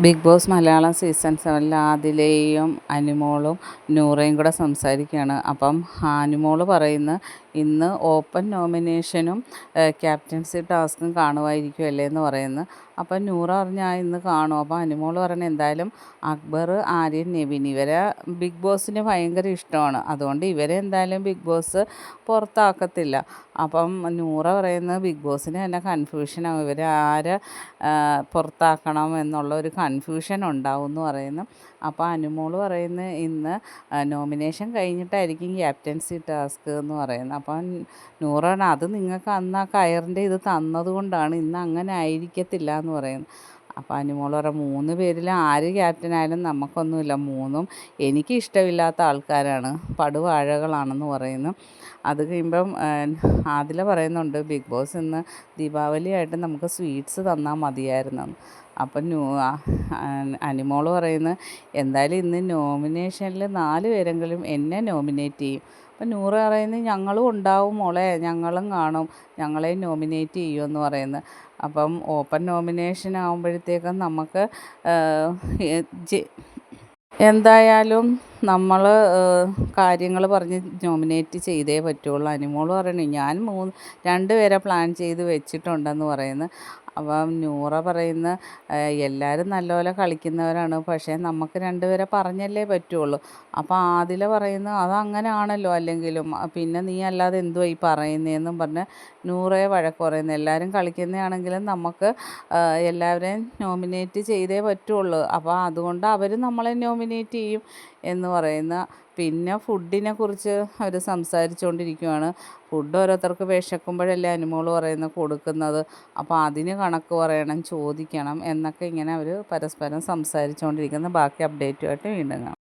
Big boss Malayalam season 7 ആദിലയും അനുമോളും നൂറയും കൂടെ സംസാരിക്കുകയാണ്. അപ്പം അനുമോൾ പറയുന്നു, ഇന്ന് ഓപ്പൺ നോമിനേഷനും ക്യാപ്റ്റൻസി ടാസ്കും കാണുമായിരിക്കുമല്ലേ എന്ന് പറയുന്നു. അപ്പം നൂറ പറഞ്ഞാൽ ഇന്ന് കാണും. അപ്പോൾ അനുമോൾ പറഞ്ഞു, എന്തായാലും അക്ബർ, ആര്യൻ, നെവിൻ ഇവരെ ബിഗ് ബോസിന് ഭയങ്കര ഇഷ്ടമാണ്, അതുകൊണ്ട് ഇവരെ എന്തായാലും ബിഗ് ബോസ് പുറത്താക്കത്തില്ല. അപ്പം നൂറ പറയുന്നത് ബിഗ് ബോസിന് തന്നെ കൺഫ്യൂഷനാകും, ഇവരെ ആരെ പുറത്താക്കണം എന്നുള്ള ഒരു കൺഫ്യൂഷൻ ഉണ്ടാവും എന്ന് പറയുന്നു. അപ്പോൾ അനുമോൾ പറയുന്നത് ഇന്ന് നോമിനേഷൻ കഴിഞ്ഞിട്ടായിരിക്കും ക്യാപ്റ്റൻസി ടാസ്ക് എന്ന് പറയുന്നത്. അപ്പം നൂറാണ്, അത് നിങ്ങൾക്ക് അന്ന് ആ കയറിൻ്റെ ഇത് തന്നതുകൊണ്ടാണ്, ഇന്ന് അങ്ങനെ ആയിരിക്കത്തില്ല എന്ന് പറയുന്നു. അപ്പോൾ അനുമോൾ പറയാം, 3 പേരിൽ ആര് ക്യാപ്റ്റനായാലും നമുക്കൊന്നുമില്ല, മൂന്നും എനിക്ക് ഇഷ്ടമില്ലാത്ത ആൾക്കാരാണ്, പടുവാഴകളാണെന്ന് പറയുന്നു. അത് കഴിയുമ്പം ആദില പറയുന്നുണ്ട്, ബിഗ് ബോസ് ഇന്ന് ദീപാവലിയായിട്ട് നമുക്ക് സ്വീറ്റ്സ് തന്നാൽ മതിയായിരുന്നെന്ന്. അപ്പം അനുമോൾ പറയുന്നത്, എന്തായാലും ഇന്ന് നോമിനേഷനിൽ 4 പേരെങ്കിലും എന്നെ നോമിനേറ്റ് ചെയ്യും. അപ്പം നൂറ് പറയുന്നത്, ഞങ്ങളും ഉണ്ടാവും മോളെ, ഞങ്ങളും കാണും, ഞങ്ങളെയും നോമിനേറ്റ് ചെയ്യുമെന്ന് പറയുന്നത്. അപ്പം ഓപ്പൺ നോമിനേഷൻ ആകുമ്പോഴത്തേക്കും നമുക്ക് എന്തായാലും നമ്മൾ കാര്യങ്ങൾ പറഞ്ഞ് നോമിനേറ്റ് ചെയ്തേ പറ്റുള്ളൂ. അനുമോൾ പറയണേ, ഞാൻ 2 പേരെ പ്ലാൻ ചെയ്ത് വെച്ചിട്ടുണ്ടെന്ന് പറയുന്നു. അപ്പം നൂറ പറയുന്ന, എല്ലാവരും നല്ലപോലെ കളിക്കുന്നവരാണ്, പക്ഷേ നമുക്ക് 2 പേരെ പറഞ്ഞല്ലേ പറ്റുള്ളൂ. അപ്പോൾ ആദില പറയുന്നു, അതങ്ങനെയാണല്ലോ അല്ലെങ്കിലും, പിന്നെ നീ അല്ലാതെ എന്തുവാ ഈ പറയുന്നതെന്നും പറഞ്ഞ് നൂറയെ വഴക്ക് പറയുന്നു. എല്ലാവരും കളിക്കുന്നതാണെങ്കിലും നമുക്ക് എല്ലാവരെയും നോമിനേറ്റ് ചെയ്തേ പറ്റുള്ളൂ, അപ്പോൾ അതുകൊണ്ട് അവർ നമ്മളെ നോമിനേറ്റ് ചെയ്യും എന്ന് പറയുന്ന. പിന്നെ ഫുഡിനെ കുറിച്ച് അവർ സംസാരിച്ചുകൊണ്ടിരിക്കുകയാണ്. ഫുഡ് ഓരോരുത്തർക്ക് വിശക്കുമ്പോഴല്ലേ അനുമോൾ പറയുന്നത് കൊടുക്കുന്നത്, അപ്പോൾ അതിന് കണക്ക് പറയണം, ചോദിക്കണം എന്നൊക്കെ ഇങ്ങനെ അവർ പരസ്പരം സംസാരിച്ചുകൊണ്ടിരിക്കുന്നു. ബാക്കി അപ്ഡേറ്റുമായിട്ട് വീണ്ടും കാണാം.